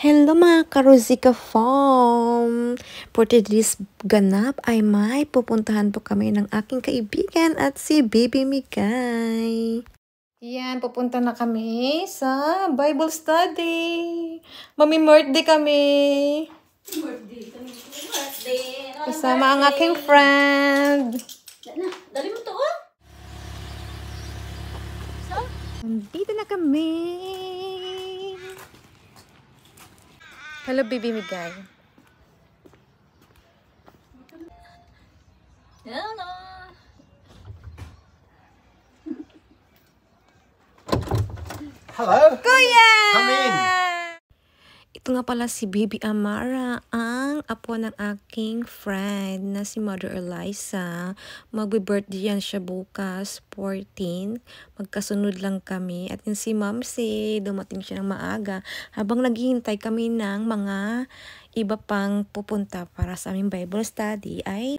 Hello mga Karuzika Farm! For today's ganap ay may pupuntahan po kami ng aking kaibigan at si Baby Migay. Yan, pupunta na kami sa Bible study. Mami birthday kami. Birthday. Kasama ang aking friend. Dali mo to, oh. Nandito na kami. Hello, Baby Migay. Hello. Hello. Kuya! Come in. Ito nga pala si Baby Amara, ang apo ng aking friend na si Mother Eliza. Magbe-birthday yan siya bukas, 14. Magkasunod lang kami. At yung si Mamsi, dumating siya ng maaga. Habang naghihintay kami ng mga iba pang pupunta para sa aming Bible study, ay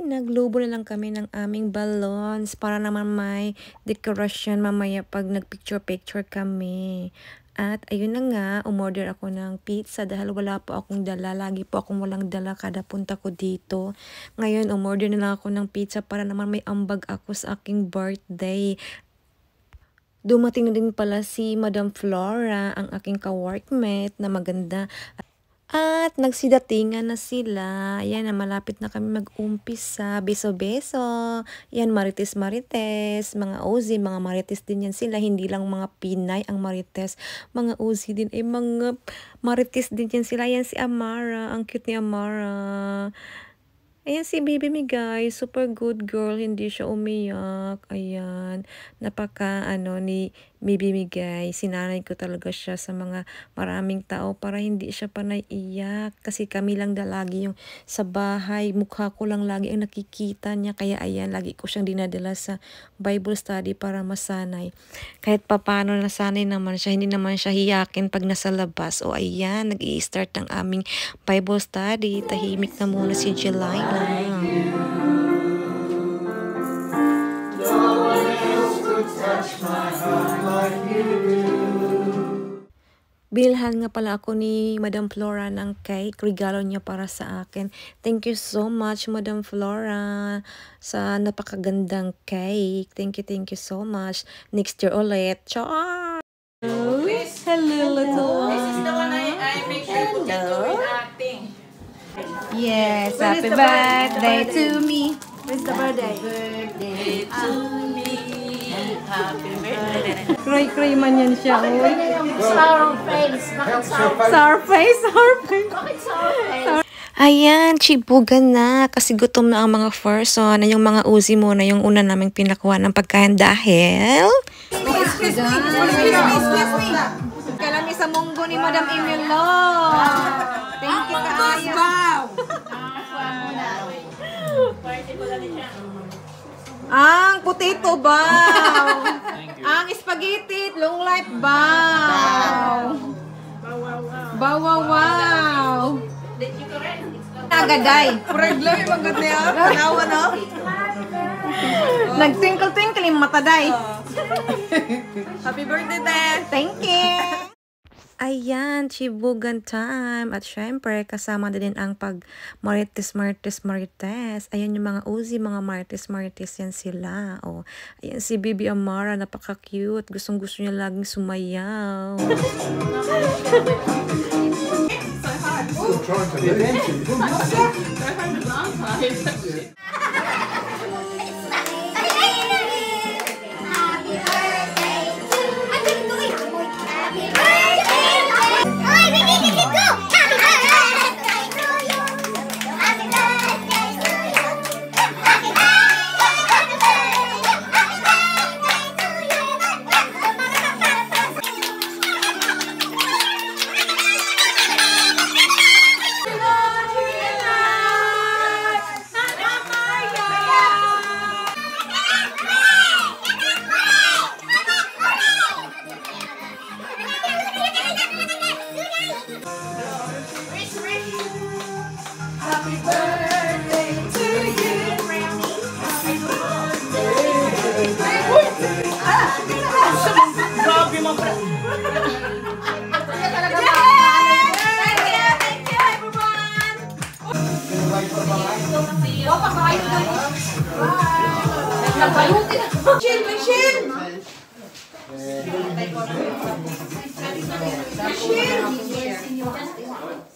naglubo na lang kami ng aming balloons para naman may decoration mamaya pag nagpicture-picture kami. At ayun na nga, umorder ako ng pizza dahil wala po akong dala. Lagi po akong walang dala kada punta ko dito. Ngayon, umorder na lang ako ng pizza para naman may ambag ako sa aking birthday. Dumating na din pala si Madam Flora, ang aking ka-workmate na maganda. At nagsidatingan na sila. Yan, malapit na kami mag-umpisa. Beso-beso. Yan, marites-marites. Mga Ozi, mga marites din yan sila. Hindi lang mga Pinay ang marites. Mga Ozi din. Mga marites din yan sila. Yan si Amara. Ang cute ni Amara. Ayan si Baby Migay, super good girl, hindi siya umiyak. Ayan, napaka ni Baby Migay. Sinanay ko talaga siya sa mga maraming tao para hindi siya pa naiiyak. Kasi kami lang lagi yung sa bahay, mukha ko lang lagi ang nakikita niya. Kaya ayan, lagi ko siyang dinadala sa Bible study para masanay. Kahit papano nasanay naman siya, hindi naman siya hiyakin pag nasa labas. O ayan, nag-i-start ng aming Bible study. Tahimik na muna si Jelina. Bilhan nga pala ako ni Madam Flora ng cake. Regalo niya para sa akin. Thank you so much, Madam Flora, sa napakagandang cake. Thank you so much. Next year ulit. Char! Hello, little. This is the one I make sure to do acting. Yes, happy birthday to me. Where's the birthday? Birthday to me. Happy birthday. Cry man yan siya. Sour face. Bakit sour? Sour face. Bakit sour face? Ayan, chibugan na. Kasi gutom na ang mga person. Yung mga Uzi muna, yung una naming pinakuha ng pagkain dahil... Excuse me. Kailan sa munggo ni Madam Emilio. Thank you, Kaya. Ang potato bow. Ang spaghetti, long life bow. Wow. Nagaday. Problem yung mga niya. Panawa, no? Nagtwinkle-twinkle yung mata, day. Happy birthday, Dad. Thank you. Ayan, chibugan time. At syempre, kasama na din ang pag-marites. Ayan yung mga Uzi, mga marites yan sila. Oh, ayan si Baby Amara, napaka-cute. Gustong-gusto niya laging sumayaw. Still trying to live.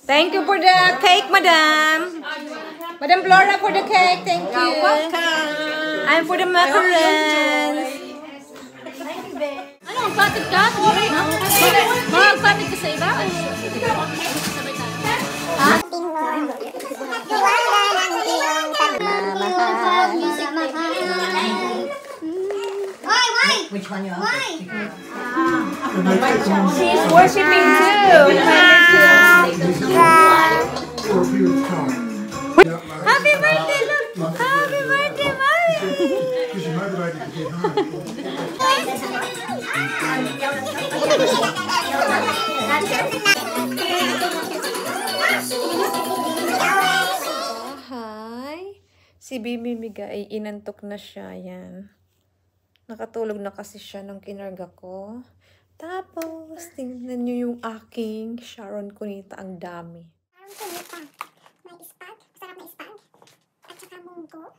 Thank you for the cake, Madam. Madam Flora for the cake. Thank you. You're welcome. I'm for the macarons. Ano, magpatid ka? Magpatid ka sa iba? Sabay tayo. Which one you want? She's worshiping too. For a period of time. Happy birthday, look. Happy birthday, Mari. Because you're motivated to get home. Hi. Si Bibi Miga ay inantok na siya. Yan. Nakatulog na kasi siya nung kinarga ko. Tapos, tingnan niyo yung aking Sharon Cunita. Ang dami. Sharon Cunita. May spag. Sarap na spag. At saka munggo.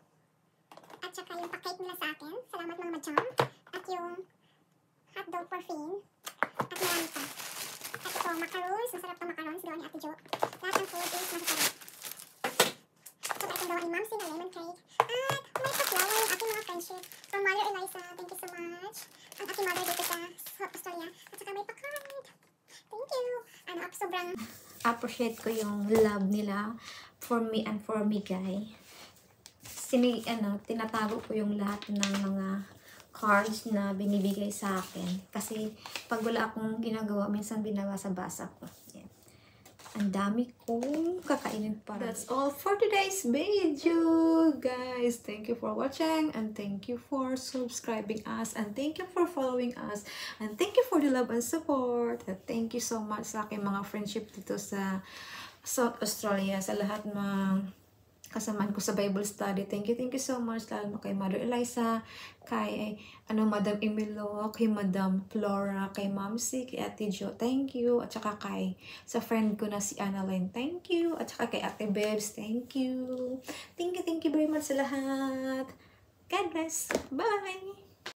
At saka yung pa-cake nila sa akin. Salamat mga madjam. At yung hotdog parfait. At marami pa. At ito, macarons. Masarap to macarons. Gawa ni Ate Jo. Lahat ng food is masarap. Saka itong gawa ni Ma'am na lemon cake. At may pa-flower yung aking mga friendship. From Mother Eliza. Thank you so much. Ang aking mother dito sa Australia. At saka may pa-card. Thank you. Sobrang Appreciate ko yung love nila for me and for me, guy. Tinatago ko yung lahat ng mga cards na binibigay sa akin. Kasi pag wala akong ginagawa, minsan binabasa-basa ko. Yan. Ang dami kong kakainin para. That's all for today's video, guys. Thank you for watching and thank you for subscribing us and thank you for following us and thank you for the love and support and thank you so much sa aking mga friendship dito sa South Australia, sa lahat ng kasamaan ko sa Bible study. Thank you so much. Lalo kay Mother Eliza, kay Madam Emilio, kay Madam Flora, kay Mamsi, kay Ate Jo. Thank you. At saka sa friend ko na si Annalyn. Thank you. At saka kay Ate Bebs. Thank you. Thank you very much sa lahat. God bless. Bye!